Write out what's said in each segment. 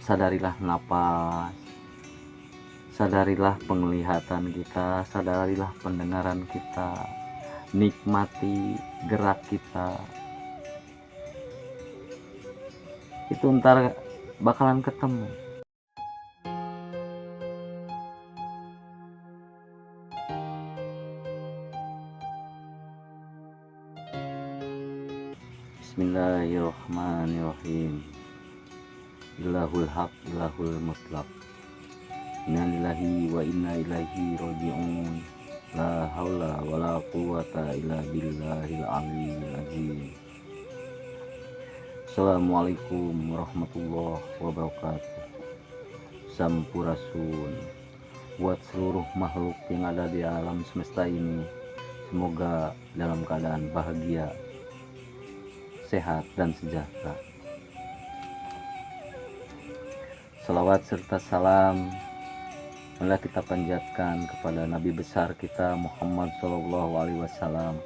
Sadarilah napas, sadarilah penglihatan kita, sadarilah pendengaran kita, nikmati gerak kita. Itu ntar bakalan ketemu. Bismillahirrahmanirrahim. Ilahul haq, ilahul mutlaq. Inna lillahi wa inna ilaihi raji'un. La haula wa la quwata illa billahil aliyyil azim. Assalamualaikum warahmatullahi wabarakatuh. Sampurasun buat seluruh makhluk yang ada di alam semesta ini. Semoga dalam keadaan bahagia, sehat dan sejahtera. Salawat serta salam marilah kita panjatkan kepada Nabi besar kita Muhammad Sallallahu Alaihi Wasallam.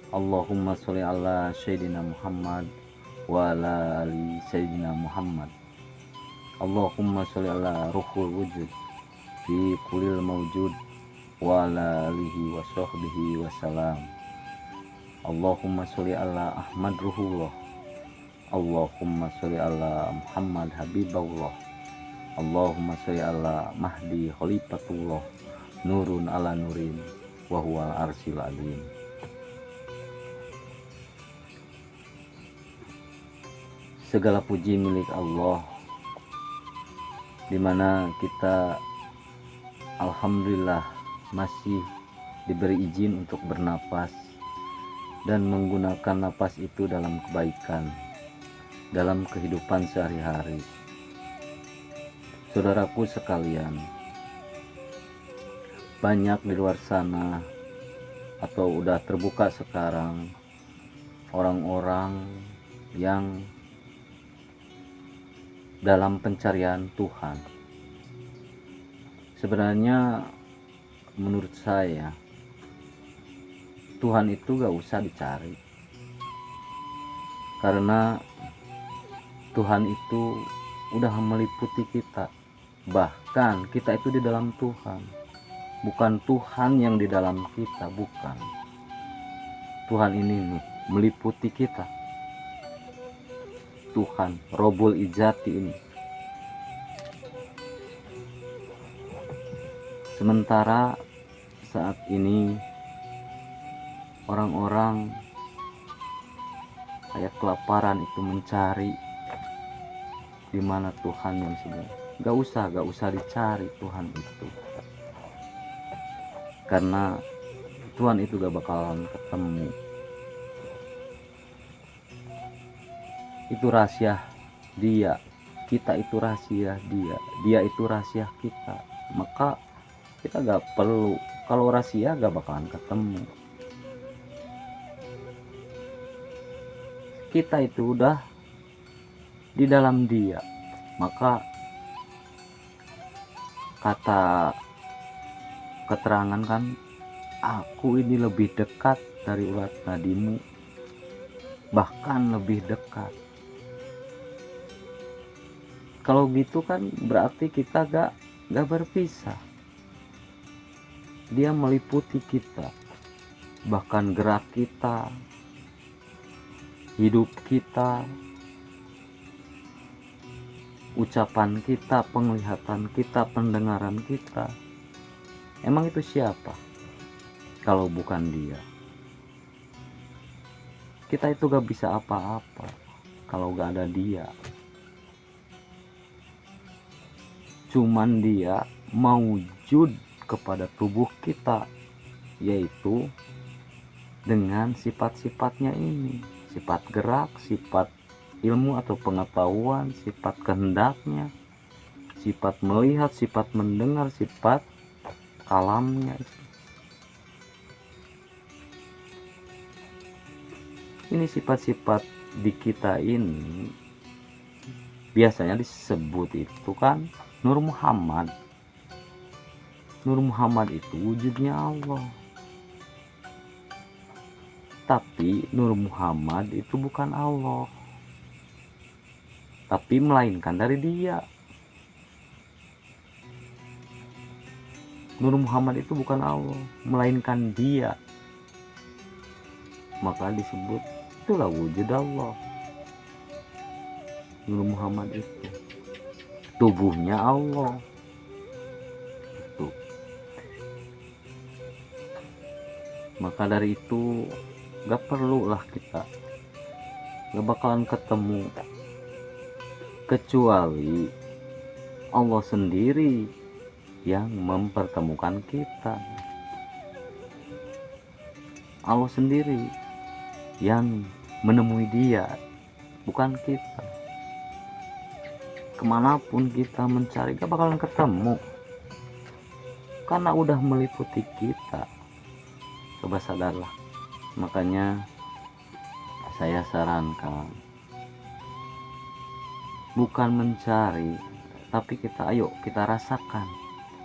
Allahumma sholli ala Sayyidina Muhammad wa ala ali Sayyidina Muhammad. Allahumma sholli ala ruhul wujud fi kulil mawjud wa ala alihi wa sahbihi wasallam. Allahumma sholli ala Ahmad ruhullah. Allahumma sholli ala Muhammad habibullah. Allahumma sholli ala Mahdi khalifatullah. Nurun ala nurin wa huwa arsil adim. Segala puji milik Allah, dimana kita alhamdulillah masih diberi izin untuk bernapas dan menggunakan napas itu dalam kebaikan, dalam kehidupan sehari-hari. Saudaraku sekalian, banyak di luar sana atau udah terbuka sekarang orang-orang yang dalam pencarian Tuhan. Sebenarnya menurut saya Tuhan itu gak usah dicari, karena Tuhan itu udah meliputi kita. Bahkan kita itu di dalam Tuhan, bukan Tuhan yang di dalam kita, bukan. Tuhan ini nih meliputi kita. Tuhan Robul Ijati ini. Sementara saat ini orang-orang kayak kelaparan itu mencari di mana Tuhan yang sebenarnya. Gak usah dicari Tuhan itu, karena Tuhan itu gak bakalan ketemu. Itu rahasia dia, kita itu rahasia dia, dia itu rahasia kita. Maka kita gak perlu, kalau rahasia gak bakalan ketemu. Kita itu udah di dalam dia, maka kata keterangan kan, aku ini lebih dekat dari ulat nadimu, bahkan lebih dekat. Kalau gitu kan berarti kita gak berpisah. Dia meliputi kita, bahkan gerak kita, hidup kita, ucapan kita, penglihatan kita, pendengaran kita. Emang itu siapa kalau bukan dia? Kita itu gak bisa apa-apa kalau gak ada dia. Cuman dia maujud kepada tubuh kita, yaitu dengan sifat-sifatnya ini. Sifat gerak, sifat ilmu atau pengetahuan, sifat kehendaknya, sifat melihat, sifat mendengar, sifat kalamnya. Ini sifat-sifat di kita ini biasanya disebut itu kan Nur Muhammad. Nur Muhammad itu wujudnya Allah. Tapi Nur Muhammad itu bukan Allah. tapi melainkan dari dia. Nur Muhammad itu bukan Allah, melainkan dia. Maka disebut itulah wujud Allah. Nur Muhammad itu tubuhnya Allah. Itu. Maka dari itu gak perlulah kita, gak bakalan ketemu kecuali Allah sendiri yang mempertemukan kita. Allah sendiri yang menemui dia, bukan kita. Kemanapun kita mencari gak bakalan ketemu, karena udah meliputi kita. Coba sadarlah. Makanya saya sarankan, bukan mencari, tapi ayo kita rasakan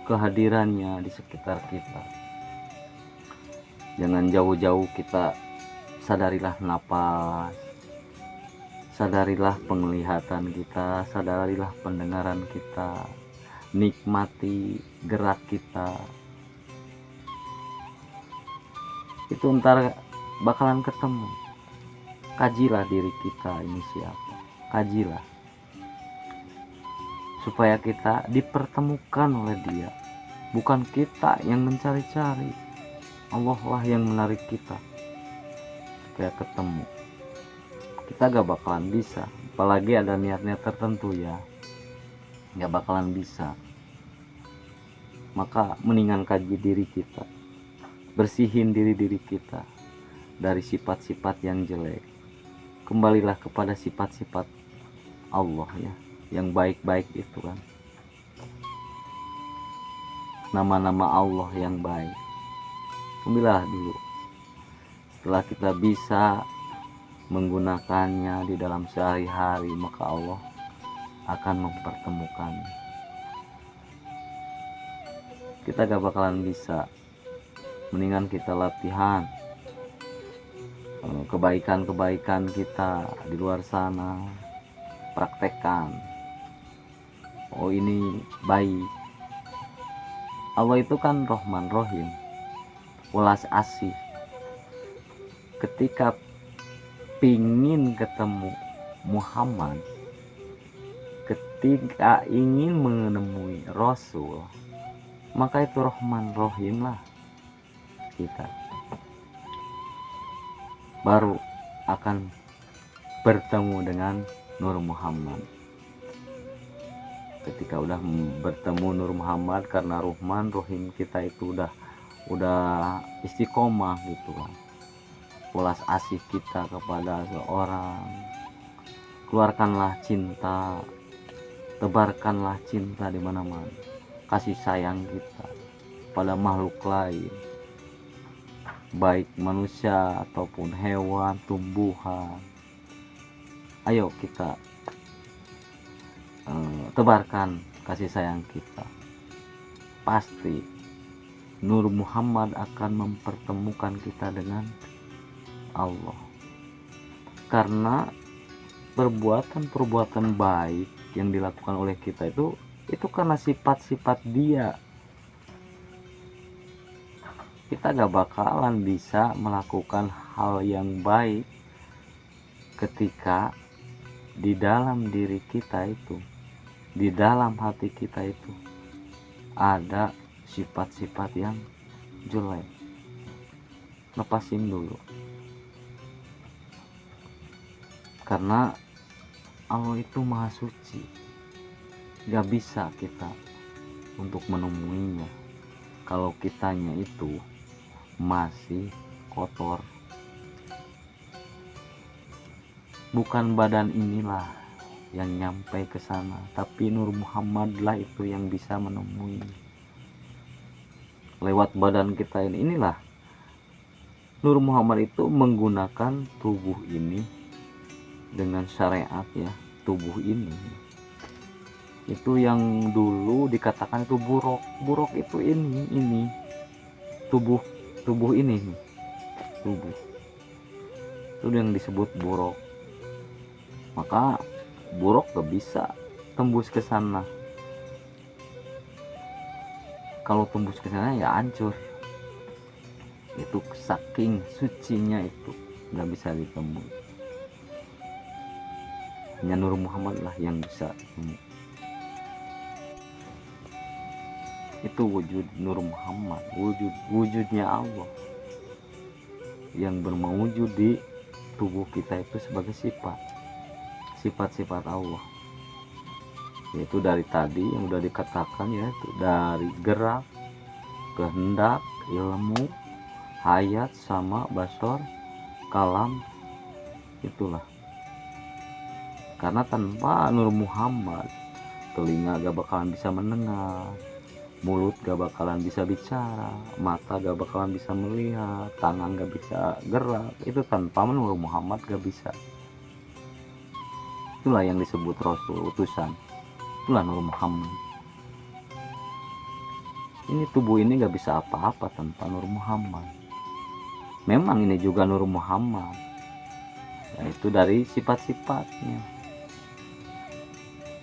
kehadirannya di sekitar kita. Jangan jauh-jauh, kita sadarilah napas, sadarilah penglihatan kita, sadarilah pendengaran kita, nikmati gerak kita. Itu ntar bakalan ketemu. Kajilah diri kita ini siapa, kajilah supaya kita dipertemukan oleh dia, bukan kita yang mencari-cari. Allah lah yang menarik kita supaya ketemu. Kita gak bakalan bisa, apalagi ada niat-niat tertentu ya, gak bakalan bisa. Maka mendingan kaji diri kita, bersihin diri kita dari sifat-sifat yang jelek. Kembalilah kepada sifat-sifat Allah ya, yang baik-baik itu kan. Nama-nama Allah yang baik. Ambillah dulu. Setelah kita bisa menggunakannya di dalam sehari-hari, maka Allah akan mempertemukan. Kita gak bakalan bisa, mendingan kita latihan kebaikan-kebaikan kita di luar sana, praktekkan. Oh ini baik. Allah itu kan Rahman Rahim, welas asih. Ketika pingin ketemu Muhammad, ketika ingin menemui Rasul, maka itu Rahman Rahim lah kita, baru akan bertemu dengan Nur Muhammad. Ketika udah bertemu Nur Muhammad, karena Rahman Rahim kita itu udah istiqomah gitu kan, welas asih kita kepada seorang, keluarkanlah cinta, tebarkanlah cinta di mana-mana, kasih sayang kita pada makhluk lain, baik manusia ataupun hewan, tumbuhan. Ayo kita tebarkan kasih sayang kita. Pasti Nur Muhammad akan mempertemukan kita dengan Allah, karena perbuatan-perbuatan baik yang dilakukan oleh kita itu karena sifat-sifat dia. Kita gak bakalan bisa melakukan hal yang baik ketika di dalam diri kita itu, di dalam hati kita itu ada sifat-sifat yang jelek. Lepasin dulu, karena Allah itu maha suci, gak bisa kita untuk menemuinya kalau kitanya itu masih kotor. Bukan badan inilah yang nyampe ke sana, tapi Nur Muhammad lah itu yang bisa menemui lewat badan kita ini. Inilah Nur Muhammad itu menggunakan tubuh ini dengan syariat ya. Tubuh ini itu yang dulu dikatakan itu buruk itu ini tubuh ini nih, tubuh itu yang disebut buruk. Maka buruk gak bisa tembus ke sana. Kalau tembus ke sana ya hancur. Itu saking sucinya itu nggak bisa ditembus. Hanya Nur Muhammad lah yang bisa ditembus. Itu wujud Nur Muhammad, wujudnya Allah yang bermewujud di tubuh kita itu sebagai sifat-sifat Allah, yaitu dari tadi yang udah dikatakan, yaitu dari gerak, kehendak, ilmu, hayat, sama, basor, kalam. Itulah, karena tanpa Nur Muhammad telinga gak bakalan bisa mendengar, mulut gak bakalan bisa bicara, mata gak bakalan bisa melihat, tangan gak bisa gerak. Itu tanpa Nur Muhammad gak bisa. Itulah yang disebut Rasul, utusan. Itulah Nur Muhammad. Ini tubuh ini gak bisa apa-apa tanpa Nur Muhammad. Memang ini juga Nur Muhammad, yaitu dari sifat-sifatnya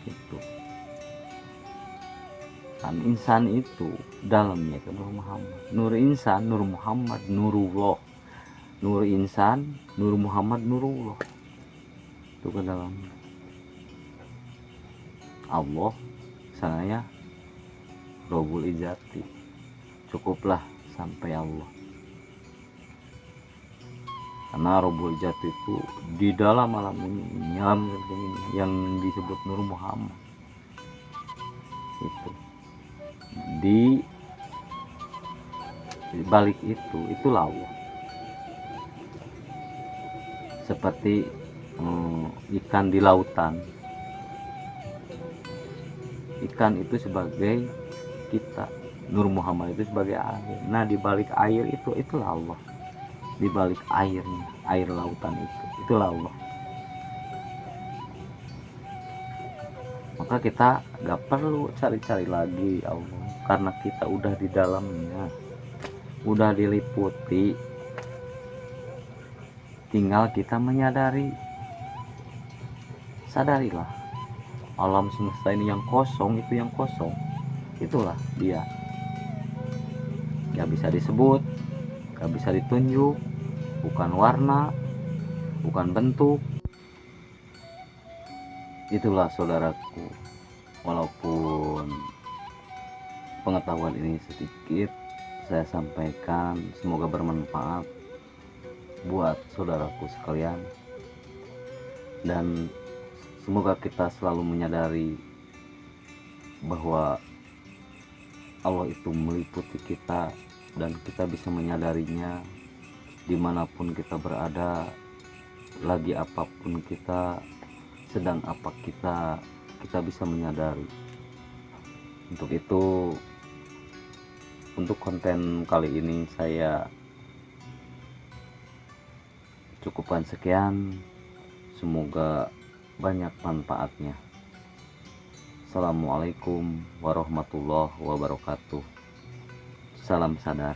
itu. Kan insan itu dalamnya itu Nur Muhammad, Nur insan, Nur Muhammad, Nurullah. Nur insan, Nur Muhammad, Nurullah. Itu ke dalam Allah, saya Rabbul Izzati. Cukuplah sampai Allah, karena Rabbul Izzati itu di dalam alam ini, yang disebut Nur Muhammad itu. Di balik itu, itulah Allah. Seperti ikan di lautan. Ikan itu sebagai kita, Nur Muhammad itu sebagai air. Nah, di balik air itu, itulah Allah. Di balik airnya, air lautan itu, itulah Allah. Maka kita gak perlu cari-cari lagi Allah, karena kita udah di dalamnya, udah diliputi. Tinggal kita menyadari. Sadarilah, alam semesta ini yang kosong, itu yang kosong, itulah dia. Gak bisa disebut, gak bisa ditunjuk, bukan warna, bukan bentuk. Itulah saudaraku, walaupun pengetahuan ini sedikit saya sampaikan, semoga bermanfaat buat saudaraku sekalian, dan semoga kita selalu menyadari bahwa Allah itu meliputi kita, dan kita bisa menyadarinya dimanapun kita berada, lagi apapun kita, sedang apa kita bisa menyadari. Untuk itu, untuk konten kali ini saya cukupkan sekian. Semoga banyak manfaatnya. Assalamualaikum warahmatullahi wabarakatuh. Salam sadar.